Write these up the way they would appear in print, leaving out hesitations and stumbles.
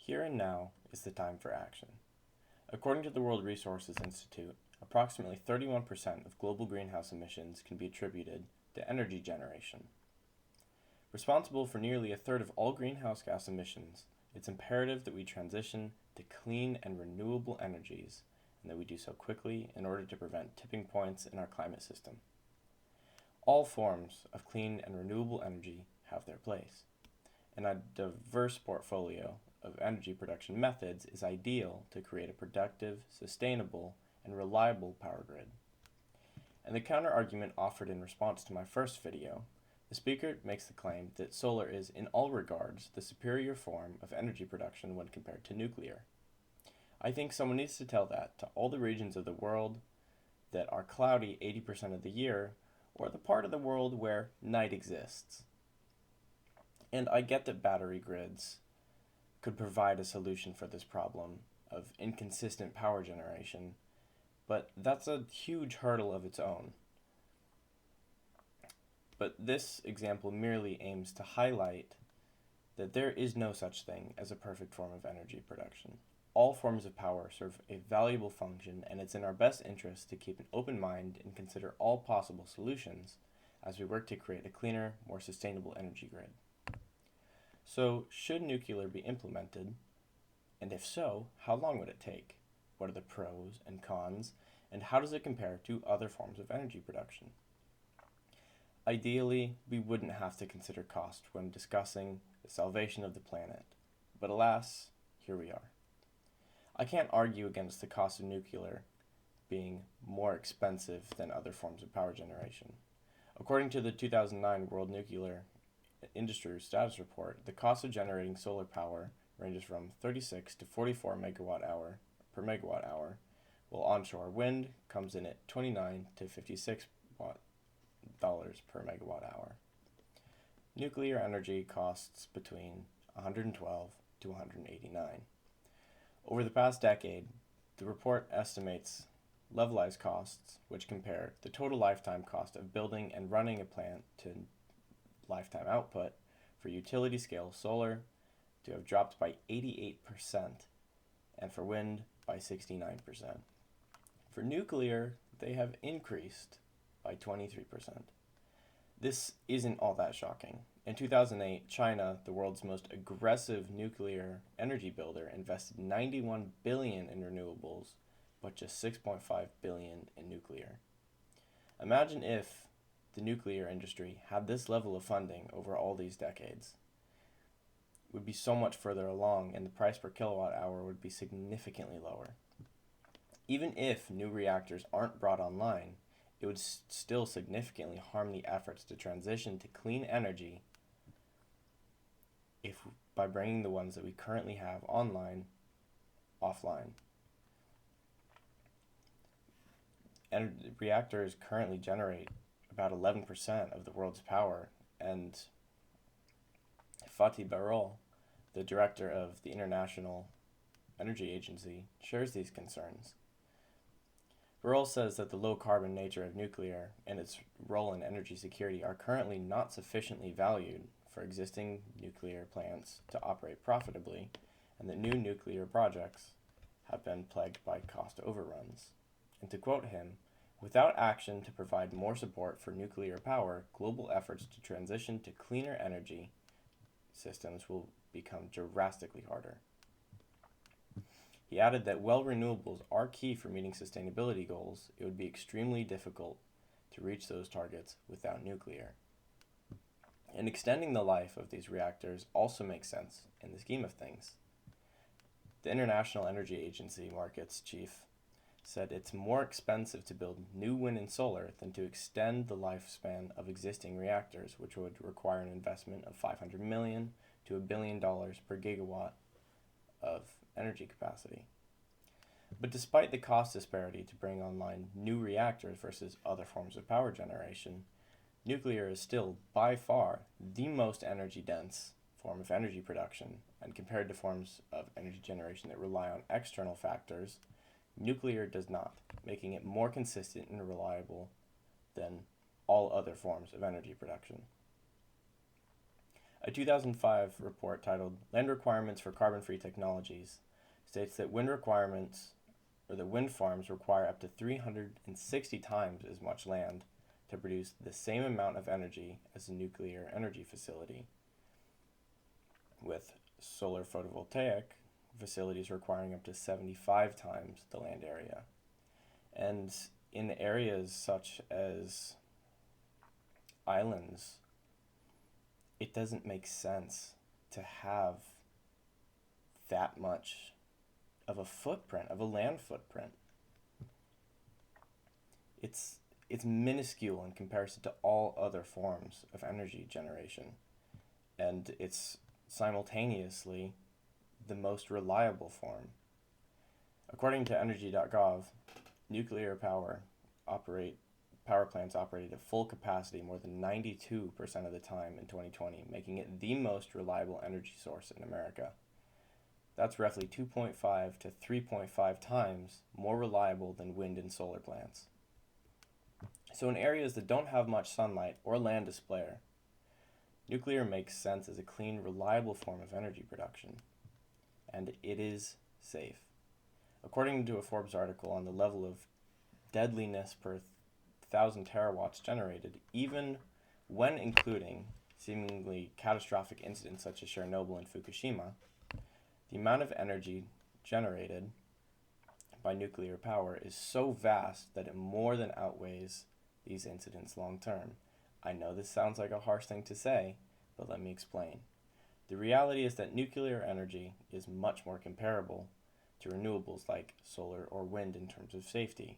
Here and now is the time for action. According to the World Resources Institute, approximately 31% of global greenhouse emissions can be attributed to energy generation. Responsible for nearly a third of all greenhouse gas emissions, it's imperative that we transition to clean and renewable energies, and that we do so quickly in order to prevent tipping points in our climate system. All forms of clean and renewable energy have their place, and a diverse portfolio of energy production methods is ideal to create a productive, sustainable, and reliable power grid. And the counter-argument offered in response to my first video, the speaker makes the claim that solar is, in all regards, the superior form of energy production when compared to nuclear. I think someone needs to tell that to all the regions of the world that are cloudy 80% of the year, or the part of the world where night exists. And I get that battery grids could provide a solution for this problem of inconsistent power generation, but that's a huge hurdle of its own. But this example merely aims to highlight that there is no such thing as a perfect form of energy production. All forms of power serve a valuable function, and it's in our best interest to keep an open mind and consider all possible solutions as we work to create a cleaner, more sustainable energy grid. So, should nuclear be implemented? And if so, how long would it take? What are the pros and cons? And how does it compare to other forms of energy production? Ideally, we wouldn't have to consider cost when discussing the salvation of the planet. But alas, here we are. I can't argue against the cost of nuclear being more expensive than other forms of power generation. According to the 2009 World Nuclear Industry Status Report, the cost of generating solar power ranges from 36 to 44 megawatt hour per megawatt hour, while onshore wind comes in at 29 to 56 dollars per megawatt hour. Nuclear energy costs between 112 to 189. Over the past decade, the report estimates levelized costs, which compare the total lifetime cost of building and running a plant to lifetime output for utility-scale solar to have dropped by 88%, and for wind by 69%. For nuclear, they have increased by 23%. This isn't all that shocking. In 2008, China, the world's most aggressive nuclear energy builder, invested $91 billion in renewables, but just $6.5 billion in nuclear. Imagine if the nuclear industry had this level of funding over all these decades. It would be so much further along, and the price per kilowatt hour would be significantly lower. Even if new reactors aren't brought online, it would still significantly harm the efforts to transition to clean energy by bringing the ones that we currently have online offline. And reactors currently generate about 11% of the world's power, and Fatih Birol, the director of the International Energy Agency, shares these concerns. Birol says that the low-carbon nature of nuclear and its role in energy security are currently not sufficiently valued for existing nuclear plants to operate profitably, and that new nuclear projects have been plagued by cost overruns. And to quote him, "Without action to provide more support for nuclear power, global efforts to transition to cleaner energy systems will become drastically harder." He added that while renewables are key for meeting sustainability goals, it would be extremely difficult to reach those targets without nuclear. And extending the life of these reactors also makes sense in the scheme of things. The International Energy Agency markets chief said it's more expensive to build new wind and solar than to extend the lifespan of existing reactors, which would require an investment of $500 million to $1 billion per gigawatt of energy capacity. But despite the cost disparity to bring online new reactors versus other forms of power generation, nuclear is still by far the most energy dense form of energy production, and compared to forms of energy generation that rely on external factors, nuclear does not, making it more consistent and reliable than all other forms of energy production. A 2005 report titled Land Requirements for Carbon-Free Technologies states that wind farms require up to 360 times as much land to produce the same amount of energy as a nuclear energy facility, with solar photovoltaic facilities requiring up to 75 times the land area. And in areas such as islands, it doesn't make sense to have that much of a footprint, of a land footprint. It's minuscule in comparison to all other forms of energy generation, and it's simultaneously the most reliable form. According to energy.gov, nuclear power plants operated at full capacity more than 92% of the time in 2020, making it the most reliable energy source in America. That's roughly 2.5 to 3.5 times more reliable than wind and solar plants. So in areas that don't have much sunlight or land to spare, nuclear makes sense as a clean, reliable form of energy production. And it is safe. According to a Forbes article on the level of deadliness per 1,000 terawatts generated, even when including seemingly catastrophic incidents such as Chernobyl and Fukushima, the amount of energy generated by nuclear power is so vast that it more than outweighs these incidents long term. I know this sounds like a harsh thing to say, but let me explain. The reality is that nuclear energy is much more comparable to renewables like solar or wind in terms of safety.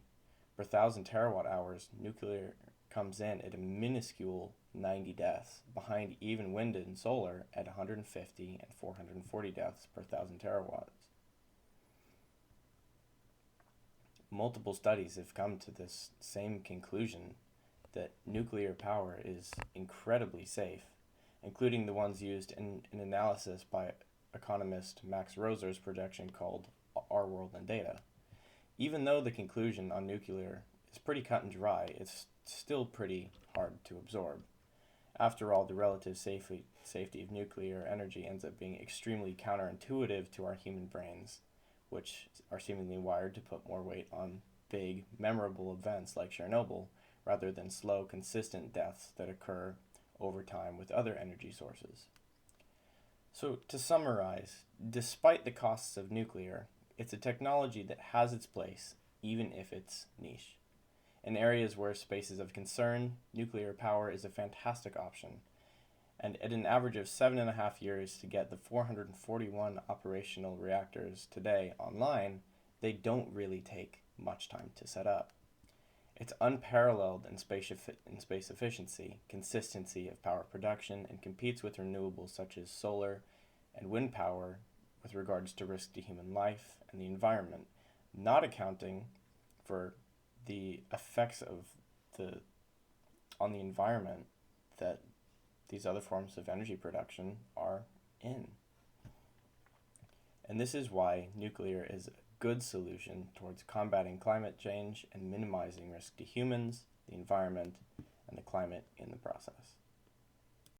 Per 1,000 terawatt hours, nuclear comes in at a minuscule 90 deaths, behind even wind and solar at 150 and 440 deaths per 1,000 terawatts. Multiple studies have come to this same conclusion, that nuclear power is incredibly safe, including the ones used in an analysis by economist Max Roser's projection called Our World in Data. Even though the conclusion on nuclear is pretty cut and dry, it's still pretty hard to absorb. After all, the relative safety of nuclear energy ends up being extremely counterintuitive to our human brains, which are seemingly wired to put more weight on big, memorable events like Chernobyl, rather than slow, consistent deaths that occur over time with other energy sources. So, to summarize, despite the costs of nuclear, it's a technology that has its place, even if it's niche. In areas where space is of concern, nuclear power is a fantastic option. And at an average of 7.5 years to get the 441 operational reactors today online, they don't really take much time to set up. It's unparalleled in space efficiency, consistency of power production, and competes with renewables such as solar and wind power with regards to risk to human life and the environment, not accounting for the effects on the environment that these other forms of energy production are in. And this is why nuclear is a good solution towards combating climate change and minimizing risk to humans, the environment, and the climate in the process.